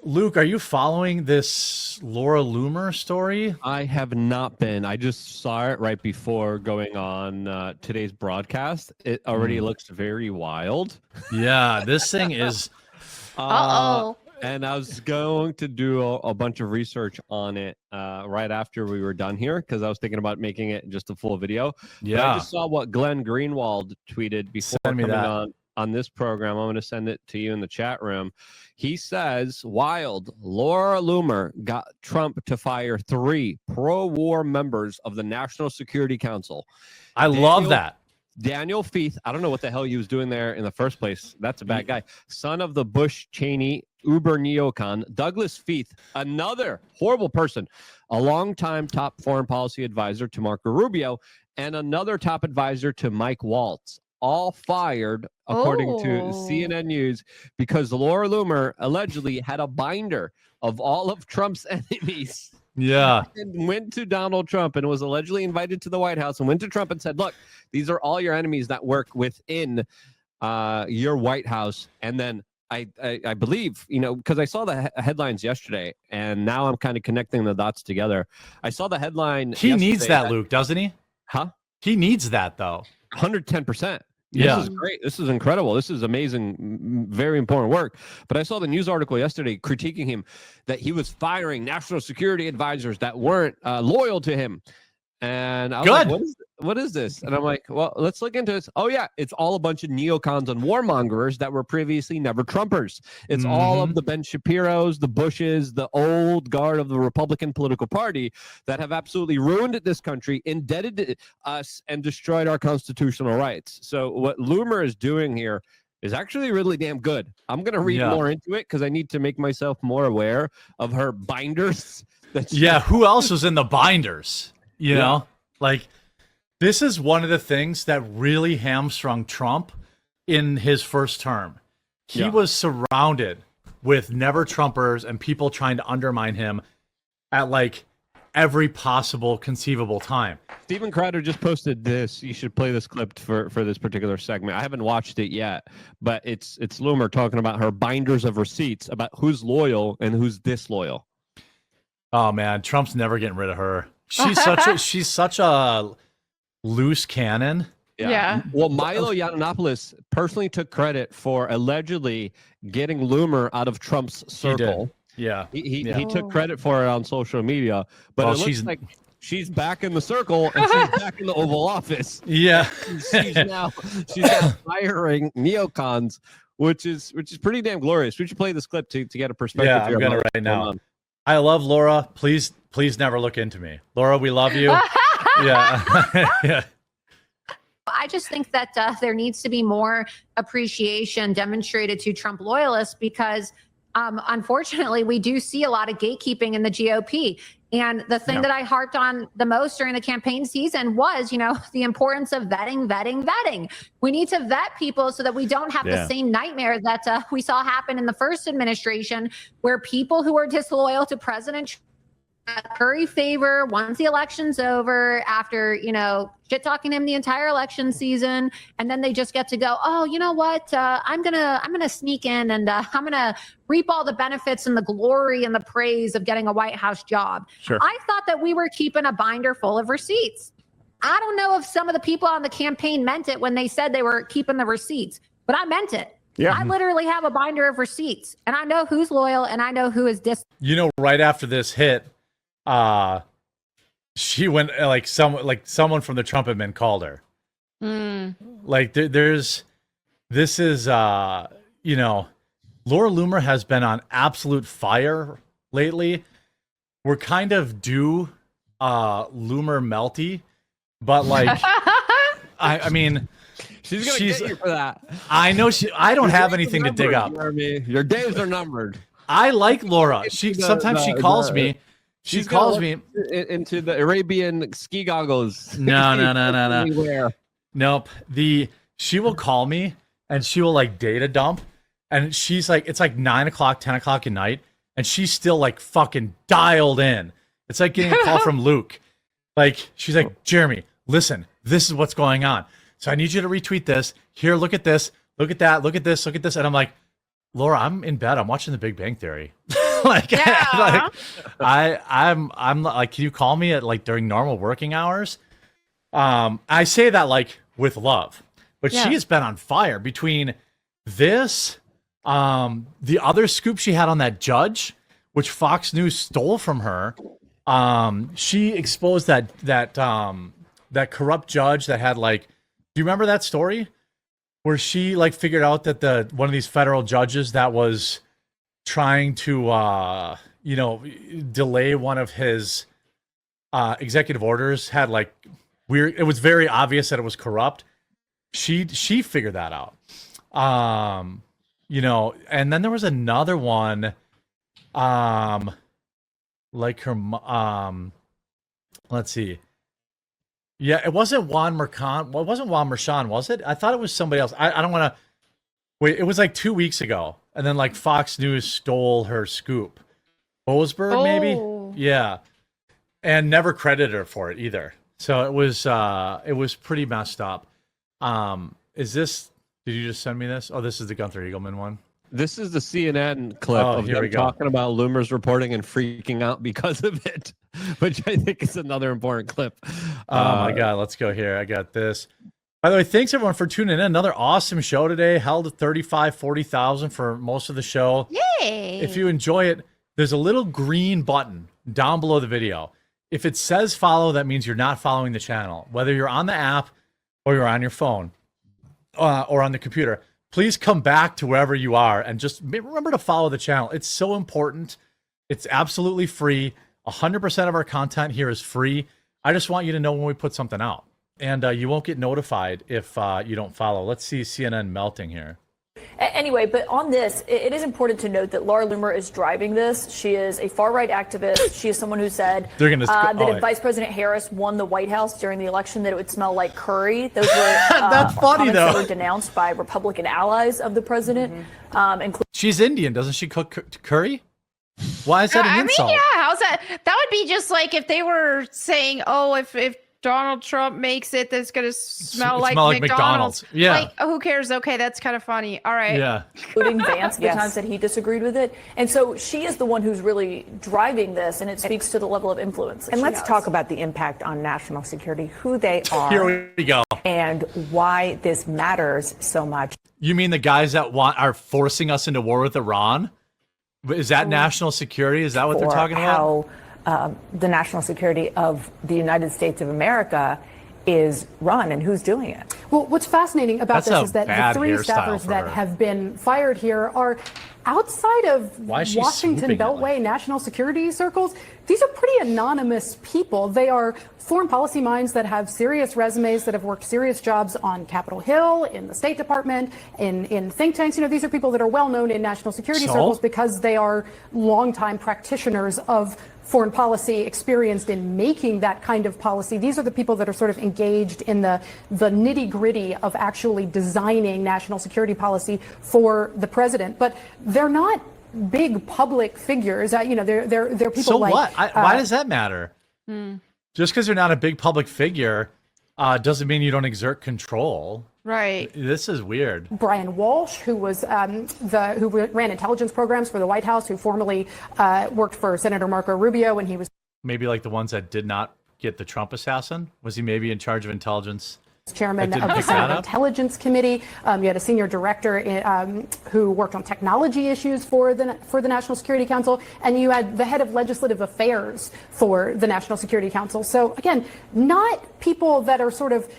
Luke, are you following this Laura Loomer story? I have not been. I just saw it right before going on today's broadcast. It already looks very wild. Yeah, this thing is. And I was going to do a bunch of research on it right after we were done here because I was thinking about making it just a full video. Yeah. But I just saw what Glenn Greenwald tweeted before coming on this program. I'm going to send it to you in the chat room. He says, wild, Laura Loomer got Trump to fire 3 pro-war members of the National Security Council. I love that. Daniel Feith, I don't know what the hell he was doing there in the first place. That's a bad guy. Son of the Bush-Cheney Uber neocon. Douglas Feith, another horrible person, a longtime top foreign policy advisor to Marco Rubio, and another top advisor to Mike Waltz. All fired, according to CNN News, because Laura Loomer allegedly had a binder of all of Trump's enemies. Yeah. And went to Donald Trump and was allegedly invited to the White House and went to Trump and said, look, these are all your enemies that work within your White House. And then I believe, because I saw the headlines yesterday and now I'm kind of connecting the dots together. I saw the headline. He needs that, Luke, doesn't he? Huh? He needs that, though. 110%. Yeah. This is great. This is incredible. This is amazing, very important work. But I saw the news article yesterday critiquing him that he was firing national security advisors that weren't loyal to him. And I was like, what is this? And I'm like, well, let's look into this. Oh, yeah, it's all a bunch of neocons and warmongers that were previously never Trumpers. It's all of the Ben Shapiros, the Bushes, the old guard of the Republican political party that have absolutely ruined this country, indebted us, and destroyed our constitutional rights. So what Loomer is doing here is actually really damn good. I'm going to read more into it because I need to make myself more aware of her binders. Who else was in the binders? You know, like this is one of the things that really hamstrung Trump in his first term. He was surrounded with never Trumpers and people trying to undermine him at like every possible conceivable time. Steven Crowder just posted this. You should play this clip for this particular segment. I haven't watched it yet, but it's Loomer talking about her binders of receipts about who's loyal and who's disloyal. Oh man, Trump's never getting rid of her. She's such a loose cannon. Yeah. Well, Milo Yiannopoulos personally took credit for allegedly getting Loomer out of Trump's circle. He took credit for it on social media, but it looks like she's back in the circle and she's back in the Oval Office. Yeah. she's now hiring neocons, which is pretty damn glorious. We should play this clip to get a perspective. Yeah, I'm gonna right now. I love Laura. Please never look into me. Laura, we love you. Yeah. I just think that there needs to be more appreciation demonstrated to Trump loyalists because unfortunately, we do see a lot of gatekeeping in the GOP. And the thing that I harped on the most during the campaign season was, the importance of vetting. We need to vet people so that we don't have the same nightmare that we saw happen in the first administration, where people who are disloyal to President Trump curry favor once the election's over after, shit talking him the entire election season. And then they just get to go, oh, you know what? I'm going to sneak in and I'm going to reap all the benefits and the glory and the praise of getting a White House job. Sure. I thought that we were keeping a binder full of receipts. I don't know if some of the people on the campaign meant it when they said they were keeping the receipts, but I meant it. Yeah. I literally have a binder of receipts and I know who's loyal and I know who is right after this hit, she went someone from the Trump admin called her. Like this is Laura Loomer has been on absolute fire lately. We're kind of due Loomer melty, but like I mean she's gonna get you for that. I know I don't have anything to dig up. Your days are numbered. I like Laura. Sometimes she calls me. She calls me into the Arabian ski goggles. No. Nope. She will call me and she will like data dump, and she's like, it's like 9 o'clock, 10 o'clock at night, and she's still like fucking dialed in. It's like getting a call from Luke. Like she's like, Jeremy, listen, this is what's going on. So I need you to retweet this. Here, look at this. Look at that. Look at this. Look at this. And I'm like, Laura, I'm in bed. I'm watching The Big Bang Theory. like, Yeah. I'm like, can you call me at like during normal working hours? I say that like with love, but she has been on fire between this, the other scoop she had on that judge, which Fox News stole from her. She exposed that corrupt judge that had like, do you remember that story where she like figured out that one of these federal judges that was trying to delay one of his executive orders had like weird, it was very obvious that it was corrupt. She figured that out. And then there was another one like her let's see. Yeah, it wasn't Juan Merchan. Well, it wasn't Juan Merchan, was it? I thought it was somebody else. I don't want to wait. It was like 2 weeks ago, and then like Fox News stole her scoop. Boasberg, maybe. Yeah, and never credited her for it either. So it was pretty messed up. Is this? Did you just send me this? Oh, this is the Gunther Eagleman one. This is the CNN clip of them talking about Loomer's reporting and freaking out because of it, which I think is another important clip. Oh my God, let's go here. I got this. By the way, thanks everyone for tuning in. Another awesome show today. Held at 40,000 for most of the show. Yay! If you enjoy it, there's a little green button down below the video. If it says follow, that means you're not following the channel. Whether you're on the app or you're on your phone or on the computer, please come back to wherever you are and just remember to follow the channel. It's so important. It's absolutely free. 100% of our content here is free. I just want you to know when we put something out. And you won't get notified if you don't follow. Let's see CNN melting here. Anyway, but on this, it is important to note that Laura Loomer is driving this. She is a far-right activist. She is someone who said that if Vice President Harris won the White House during the election, that it would smell like curry. Those were That's funny, though. That were denounced by Republican allies of the president. Including She's Indian. Doesn't she cook curry? Why is that an insult? I mean, yeah, how's that? That would be just like if they were saying, oh, if Donald Trump makes it, that's going to smell like McDonald's. Yeah. Like, oh, who cares? Okay, that's kind of funny. All right. Yeah. including Vance, the times that he disagreed with it. And so she is the one who's really driving this, and it speaks to the level of influence. And let's talk about the impact on national security, who they are. Here we go. And why this matters so much. You mean the guys that are forcing us into war with Iran? Is that national security? Is that what they're talking about? How the national security of the United States of America is run and who's doing it. Well, what's fascinating about That's this a is that bad the three hairstyle staffers for that her. have been fired here are outside of Why is she Washington swooping it Beltway like- national security circles. These are pretty anonymous people. They are foreign policy minds that have serious resumes, that have worked serious jobs on Capitol Hill, in the State Department, in think tanks. You know, these are people that are well known in national security circles because they are longtime practitioners of foreign policy, experienced in making that kind of policy. These are the people that are sort of engaged in the nitty-gritty of actually designing national security policy for the president. But they're not big public figures. You know, they're people So like... what? Why does that matter? Just because you're not a big public figure doesn't mean you don't exert control. Right. This is weird. Brian Walsh, who was who ran intelligence programs for the White House, who formerly worked for Senator Marco Rubio when he was Maybe like the ones that did not get the Trump assassin. Was he maybe in charge of intelligence? chairman Didn't of the pick that Senate up? Intelligence Committee. You had a senior director who worked on technology issues for the National Security Council, and you had the head of legislative affairs for the National Security Council. So again, not people that are sort of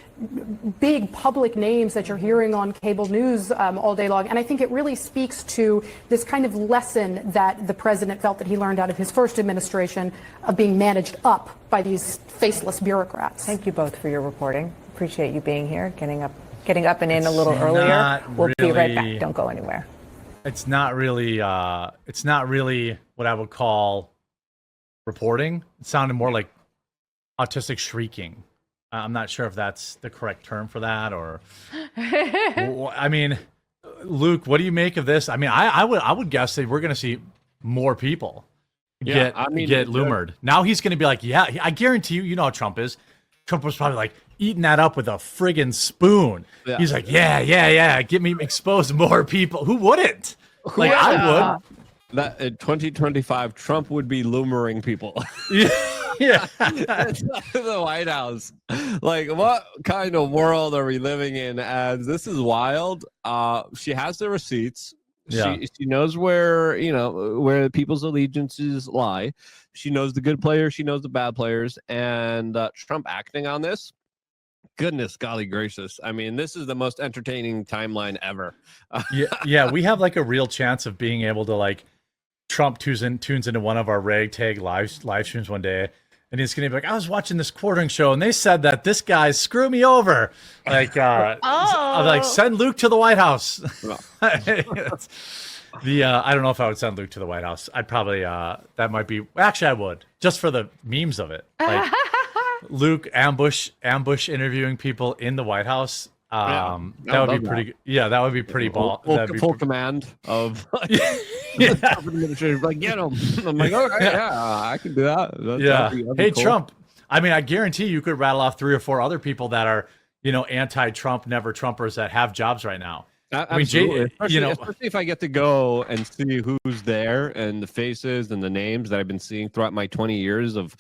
big public names that you're hearing on cable news all day long. And I think it really speaks to this kind of lesson that the president felt that he learned out of his first administration of being managed up by these faceless bureaucrats. Thank you both for your reporting. Appreciate you being here, getting up and in a little It's earlier. not We'll be right really- back. Don't go anywhere. It's not really what I would call reporting. It sounded more like autistic shrieking. I'm not sure if that's the correct term for that, or I mean, Luke, what do you make of this? I mean, I would guess that we're going to see more people get Loomered. Now he's going to be like, yeah, I guarantee you, you know how Trump is. Trump was probably like eating that up with a friggin' spoon. Yeah. He's like, yeah, get me exposed more people. Who wouldn't? Like, I would. that in 2025, Trump would be loomering people. Yeah. The White House. Like, what kind of world are we living in? As this is wild. She has the receipts. Yeah. She knows where where people's allegiances lie. She knows the good players. She knows the bad players. And Trump acting on this. Goodness, golly gracious! I mean, this is the most entertaining timeline ever. Yeah. We have like a real chance of being able to like Trump tunes into one of our ragtag live streams one day. And he's going to be like, I was watching this quartering show and they said that this guy screwed me over. Like, I'm like, send Luke to the White House. I don't know if I would send Luke to the White House. I'd probably, that might be, actually I would, just for the memes of it. Like Luke ambush interviewing people in the White House. That would be pretty good. Yeah, that would be pretty full command of administrators, like, get him. I'm like, all right, yeah, I can do that. That'd be cool. Trump. I mean, I guarantee you could rattle off 3 or 4 other people that are, anti-Trump, never Trumpers that have jobs right now. Absolutely. I mean, especially if I get to go and see who's there and the faces and the names that I've been seeing throughout my 20 years of,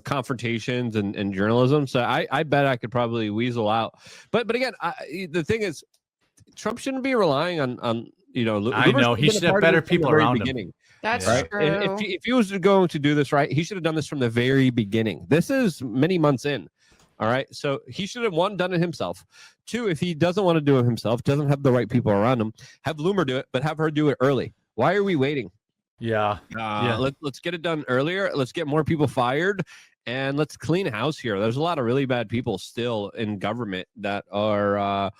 confrontations and journalism. So I bet I could probably weasel out. But again, the thing is, Trump shouldn't be relying on I know he should have better people around him. That's right. true. If he was going to do this right, he should have done this from the very beginning. This is many months in. All right. So he should have, 1, done it himself. 2, if he doesn't want to do it himself, doesn't have the right people around him, have Loomer do it, but have her do it early. Why are we waiting? Yeah. Let's get it done earlier. Let's get more people fired. And let's clean house here. There's a lot of really bad people still in government that are,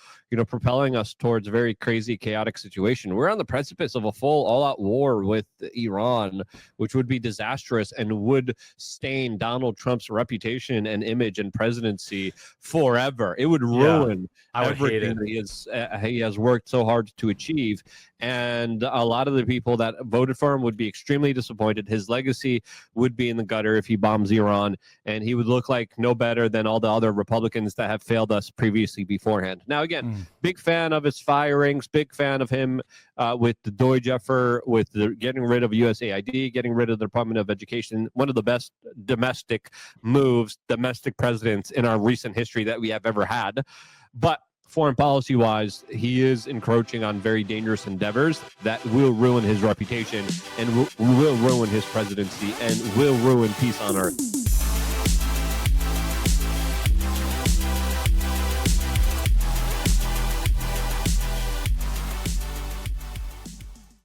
propelling us towards a very crazy, chaotic situation. We're on the precipice of a full all-out war with Iran, which would be disastrous and would stain Donald Trump's reputation and image and presidency forever. It would ruin everything that he has worked so hard to achieve. And a lot of the people that voted for him would be extremely disappointed. His legacy would be in the gutter if he bombs Iran, and he would look like no better than all the other Republicans that have failed us previously beforehand. Now, again, big fan of his firings, big fan of him with the Deutsche effort, with the getting rid of USAID, getting rid of the Department of Education. One of the best domestic presidents in our recent history that we have ever had. But foreign policy wise, he is encroaching on very dangerous endeavors that will ruin his reputation and will ruin his presidency and will ruin peace on earth.